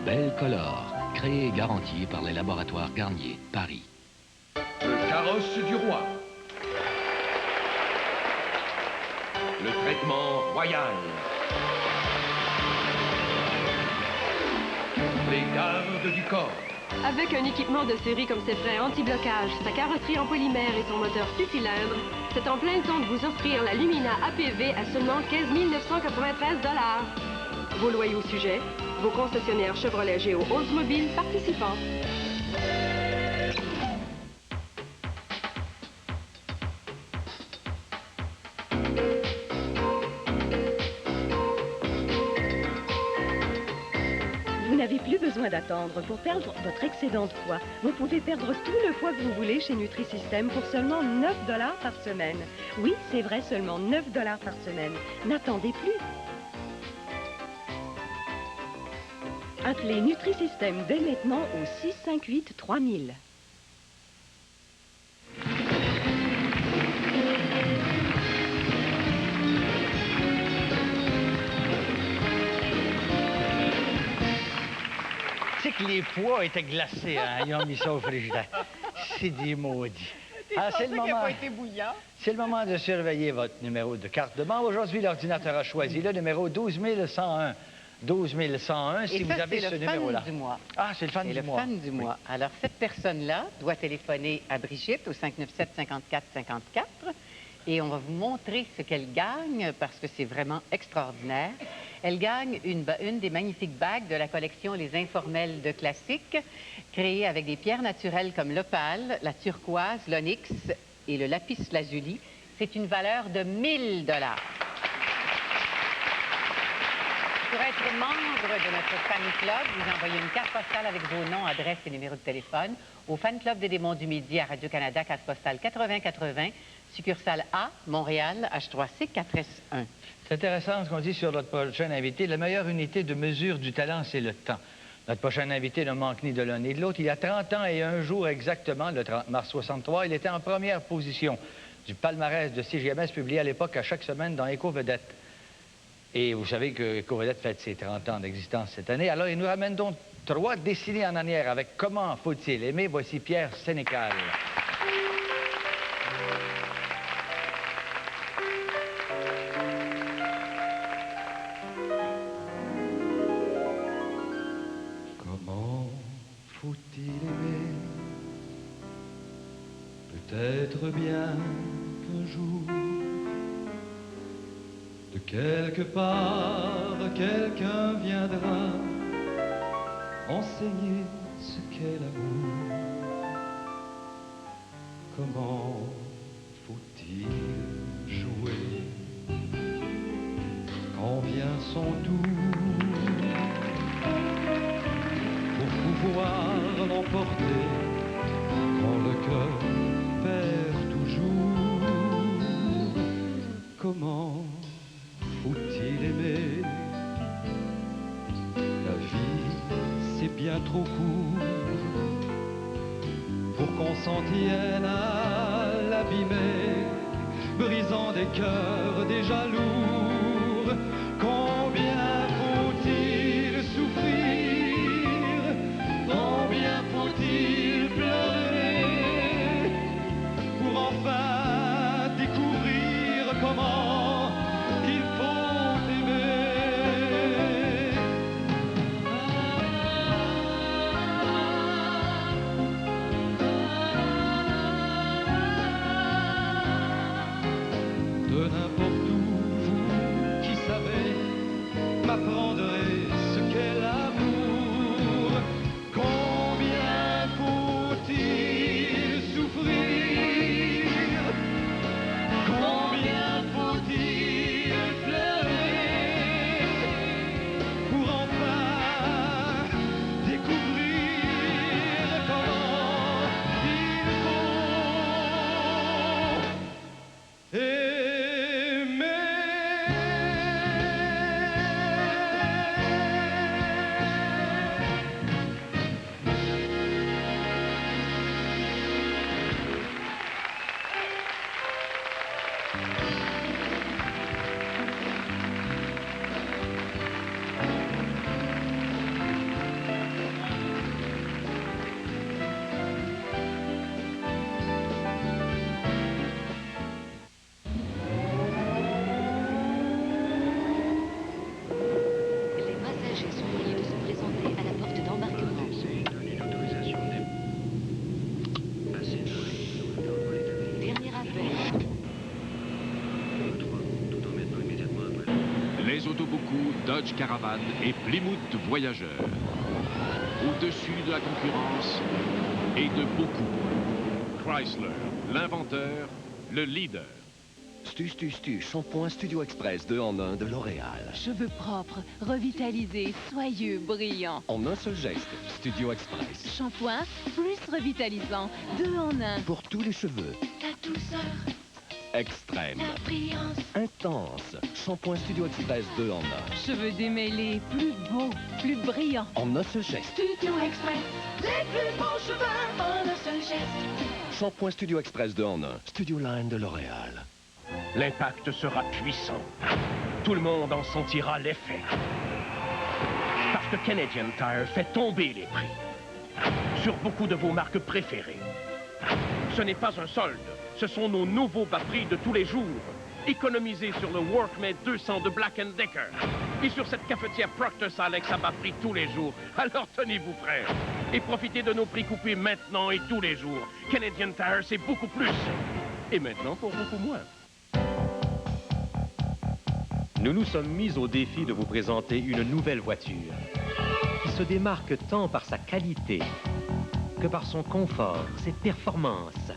Belcolor, créé et garanti par les laboratoires Garnier, Paris. Le carrosse du roi. Le traitement royal. Les gardes du corps. Avec un équipement de série comme ses freins anti-blocage, sa carrosserie en polymère et son moteur 6 cylindres, c'est en plein temps de vous offrir la Lumina APV à seulement 15 993 $. Vos loyaux sujets, vos concessionnaires Chevrolet Géo Oldsmobile participants. Vous n'avez plus besoin d'attendre pour perdre votre excédent de poids. Vous pouvez perdre tout le poids que vous voulez chez Nutrisystem pour seulement 9 $ par semaine. Oui, c'est vrai, seulement 9 $ par semaine. N'attendez plus. Appelez Nutrisystem dès maintenant au 658 3000. Tu sais que les pois étaient glacés, hein? Ils ont mis ça au frigidaire. C'est des maudits. Ah, c'est le moment. C'est le moment de surveiller votre numéro de carte de membre. Aujourd'hui, l'ordinateur a choisi le numéro 12101. 12101, si vous avez ce numéro-là. C'est le fan du mois. Ah, c'est le fan du mois. C'est le fan du mois. Alors, cette personne-là doit téléphoner à Brigitte au 597-54-54 et on va vous montrer ce qu'elle gagne parce que c'est vraiment extraordinaire. Elle gagne une des magnifiques bagues de la collection Les Informels de Classique, créée avec des pierres naturelles comme l'opale, la turquoise, l'onyx et le lapis lazuli. C'est une valeur de 1 000 $. Pour être membre de notre fan club, vous envoyez une carte postale avec vos noms, adresses et numéros de téléphone au fan club des Démons du Midi à Radio-Canada, carte postale 8080, succursale A, Montréal, H3C 4S1. C'est intéressant ce qu'on dit sur notre prochain invité. La meilleure unité de mesure du talent, c'est le temps. Notre prochain invité ne manque ni de l'un ni de l'autre. Il y a 30 ans et un jour exactement, le 30 mars 63, il était en première position du palmarès de CGMS publié à l'époque à chaque semaine dans Éco-Vedette. Et vous savez que Éco-Vedette fête ses 30 ans d'existence cette année. Alors, il nous ramène donc 3 décennies en arrière avec Comment faut-il aimer? Voici Pierre Sénécal. Comment faut-il aimer? Peut-être bien qu'un jour, de quelque part, quelqu'un viendra enseigner ce qu'est l'amour. Comment faut-il jouer quand vient son tour pour pouvoir l'emporter quand le cœur perd toujours? Comment faut-il aimer? La vie, c'est bien trop court pour qu'on s'en tienne à l'abîmer, brisant des cœurs déjà lourds. Combien faut-il souffrir? Combien faut-il pleurer pour enfin découvrir comment il faut aimer? De n'importe où, vous qui savez, m'apprendrez ce qu'est l'amour. Combien faut-il souffrir? Combien faut-il pleurer pour enfin découvrir les autobocaux Dodge Caravan et Plymouth Voyageur. Au-dessus de la concurrence et de beaucoup. Chrysler, l'inventeur, le leader. Stu, shampoing Studio Express 2 en 1 de L'Oréal. Cheveux propres, revitalisés, soyeux, brillants. En un seul geste, Studio Express. Shampoing plus revitalisant, 2 en 1. Pour tous les cheveux. La douceur, Extrême. la brillance. Intense. Shampoing Studio Express 2 en 1. Cheveux démêlés, plus beaux, plus brillants. En un seul geste. Studio Express, les plus beaux cheveux en un seul geste. Shampoing Studio Express 2 en 1. Studio Line de L'Oréal. L'impact sera puissant. Tout le monde en sentira l'effet. Parce que Canadian Tire fait tomber les prix sur beaucoup de vos marques préférées. Ce n'est pas un solde, ce sont nos nouveaux bas prix de tous les jours. Économisez sur le Workmate 200 de Black & Decker et sur cette cafetière Proctor Silex à bas prix tous les jours. Alors tenez-vous prêts et profitez de nos prix coupés maintenant et tous les jours. Canadian Tire, c'est beaucoup plus. Et maintenant pour beaucoup moins. Nous nous sommes mis au défi de vous présenter une nouvelle voiture qui se démarque tant par sa qualité que par son confort, ses performances,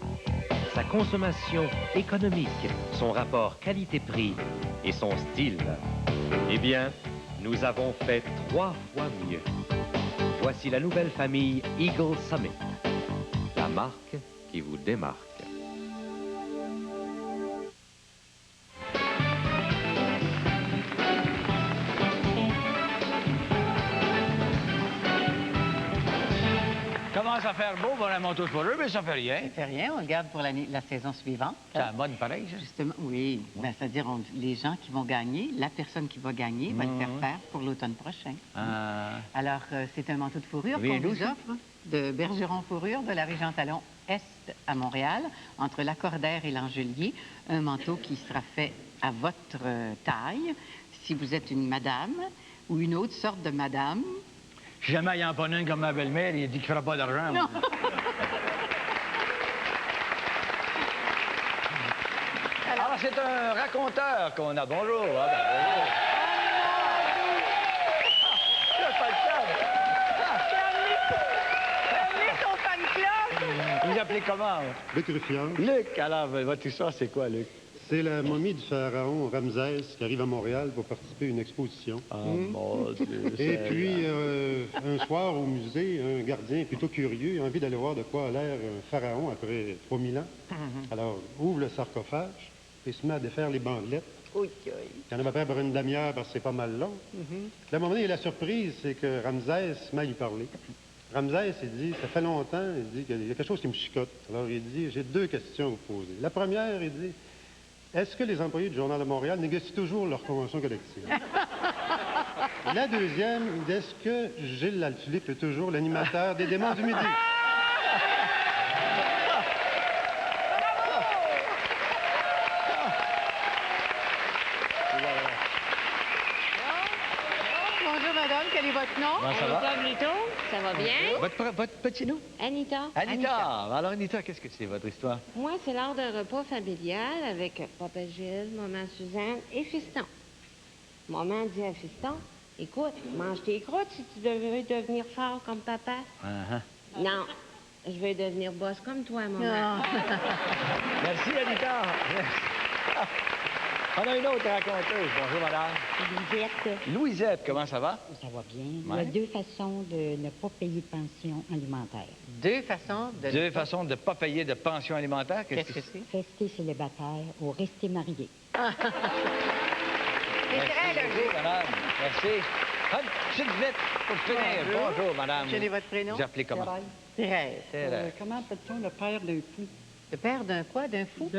sa consommation économique, son rapport qualité-prix et son style. Eh bien, nous avons fait 3 fois mieux. Voici la nouvelle famille Eagle Summit, la marque qui vous démarque. Commence à faire beau pour un manteau de fourrure, mais ça fait rien. Ça fait rien, on le garde pour la saison suivante. C'est un mode pareil, ça? Justement, oui. Ben, c'est-à-dire, les gens qui vont gagner, la personne qui va gagner va le faire faire pour l'automne prochain. Alors, c'est un manteau de fourrure qu'on vous offre de Bergeron Fourrure de la région Talon Est à Montréal, entre Lacordaire et l'Angelier. Un manteau qui sera fait à votre taille. Si vous êtes une madame ou une autre sorte de madame, Si jamais il y en a pas une comme ma belle-mère, il dit qu'il ne fera pas d'argent. Non. Alors, c'est un raconteur qu'on a. Bonjour. Ah, ben, bonjour. C'est pas le ton fan club! Vous appelez comment? Luc Ruffian. Luc, alors, votre histoire, c'est quoi, Luc? C'est la momie du pharaon Ramsès qui arrive à Montréal pour participer à une exposition. Ah, mon Dieu. Et puis, un soir au musée, un gardien plutôt curieux a envie d'aller voir de quoi a l'air un pharaon après 3000 ans. Alors, ouvre le sarcophage et se met à défaire les bandelettes. Oui, oui. Il y en avait pas pour une demi-heure parce que c'est pas mal long. La moment donné, la surprise, c'est que Ramsès se met à y parler. Ramsès, il dit, ça fait longtemps, il dit qu'il y a quelque chose qui me chicote. Alors, il dit, j'ai 2 questions à vous poser. La première, il dit, est-ce que les employés du Journal de Montréal négocient toujours leur convention collective? La deuxième, il dit, est-ce que Gilles Latulippe est toujours l'animateur des Démons du Midi? Bonjour, madame. Quel est votre nom? Comment ça va? Ça va bien? Votre petit nom? Anita. Anita. Alors, Anita, qu'est-ce que c'est, votre histoire? Moi, c'est l'heure d'un repas familial avec Papa Gilles, Maman Suzanne et Fiston. Maman dit à Fiston, écoute, mange tes croûtes si tu veux devenir fort comme papa. Non, je veux devenir boss comme toi, maman. Merci, Anita. On a une autre raconteuse. Bonjour, madame. Louisette. Louisette, comment ça va? Ça va bien. Ouais. Il y a 2 façons de ne pas payer de pension alimentaire. 2 façons de... 2 façons de ne pas payer de pension alimentaire? Qu'est-ce que c'est? Rester célibataire ou rester marié. C'est très logique. Madame. Merci. Une petite vite pour finir. Bonjour, madame. Quel est votre prénom? Vous appelez comment? Thérèse. Comment appelle-t-on le père d'un fou? Le père d'un quoi? D'un fou?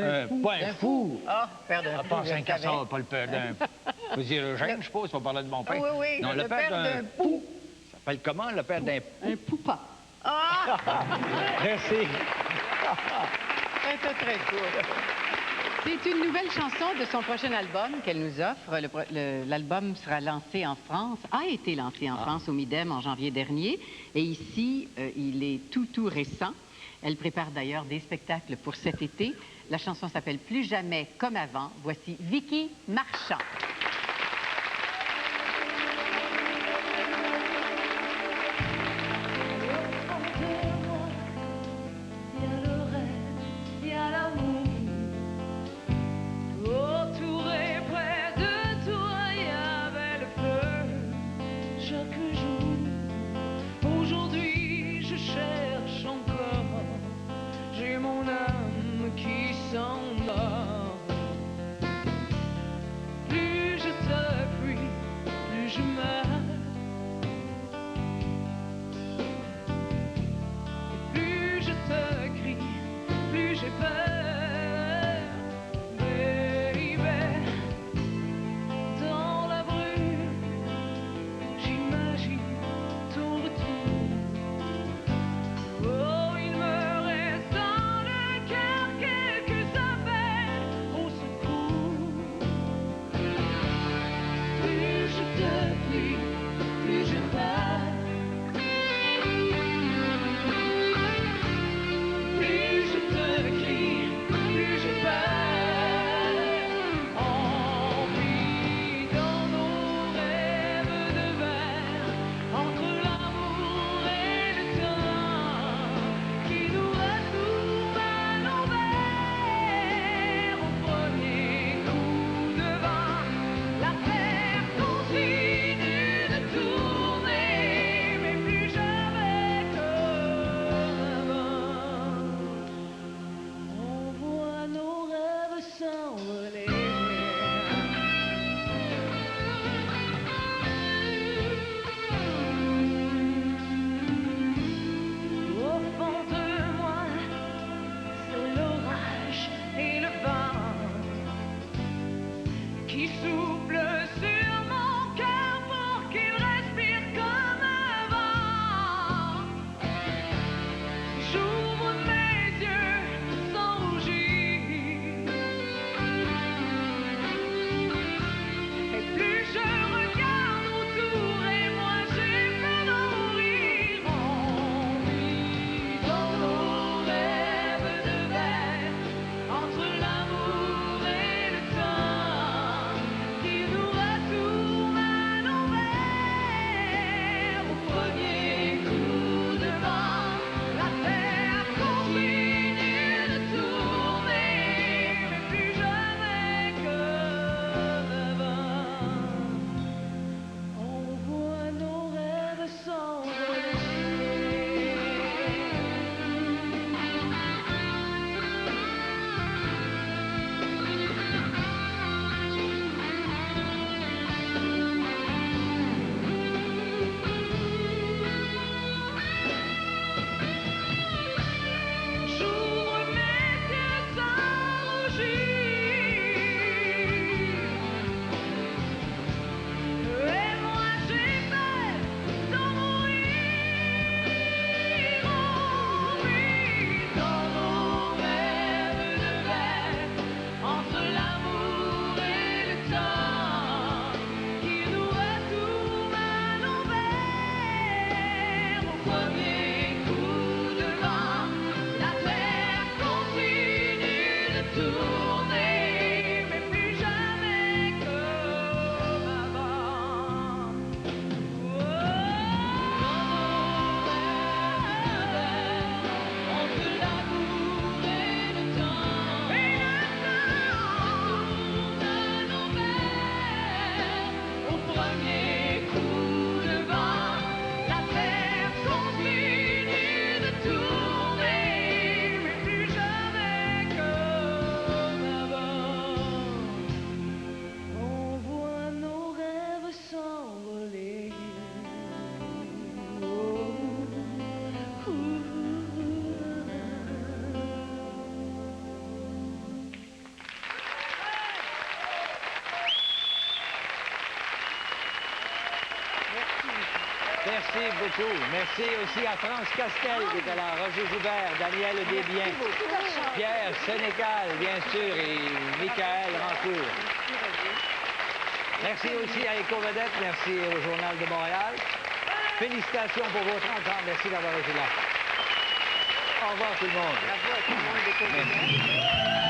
Pas un fou. Ah, père d'un fou. Pas un casseur, pas le père d'un fou. Vous dire Eugène, je suppose, faut parler de mon père. Oui, oui. Non, le père d'un pou. Ça s'appelle comment, le père d'un pou? Un poupa. Ah! Merci. Très, très cool. C'est une nouvelle chanson de son prochain album qu'elle nous offre. L'album sera lancé en France, a été lancé en France au Midem en janvier dernier. Et ici, il est tout récent. Elle prépare d'ailleurs des spectacles pour cet été. La chanson s'appelle Plus jamais comme avant. Voici Vicky Marchand. je meurs. Et plus je te crie, plus j'ai peur, baby. Dans la brume, j'imagine ton retour. Oh, il me reste dans le cœur quelques appels au secours. Plus je te prie, plus je pars. Plus je te crie, plus j'ai peur. Envie dans nos rêves de verre, entre l'amour et le temps, qui nous retourne à l'envers. Au premier coup de vent, la terre continue de tourner, mais plus jamais comme avant. On voit nos rêves s'envoler. Au fond de moi, c'est l'orage et le vent qui soufflent sur mon cœur pour qu'il respire comme avant. J'ouvre mes yeux sans rougir, et plus je regarde autour, et moi j'ai peur d'en rire. Envie dans nos rêves de verre, entre l'amour et le temps, qui nous retourne à l'envers. Au premier coup de vent, la terre continue de tourner, mais plus jamais comme avant. On voit nos rêves s'envoler. J'ouvre mes yeux sans rougir, et moi j'ai peur d'en mourir. Envie dans nos rêves de verre, entre l'amour et le temps, qui nous retourne à l'envers. Au premier coup de vent, la terre continue de tourner, mais plus jamais comme avant. Entre l'amour et le temps, retourne à l'envers. Au premier coup de vent, la terre continue de tourner, mais plus jamais comme avant. On voit nos rêves s'envoler. Merci beaucoup. Merci aussi à France Castel qui était là, Roger Joubert, Daniel Desbiens, Pierre Sénécal, bien sûr, et Michael Rancourt. Merci aussi à Éco-Vedette, merci au Journal de Montréal. Félicitations pour vos 30 ans. Merci d'avoir été là. Au revoir tout le monde. Bravo à tout le monde d'Éco-Vedette. Merci.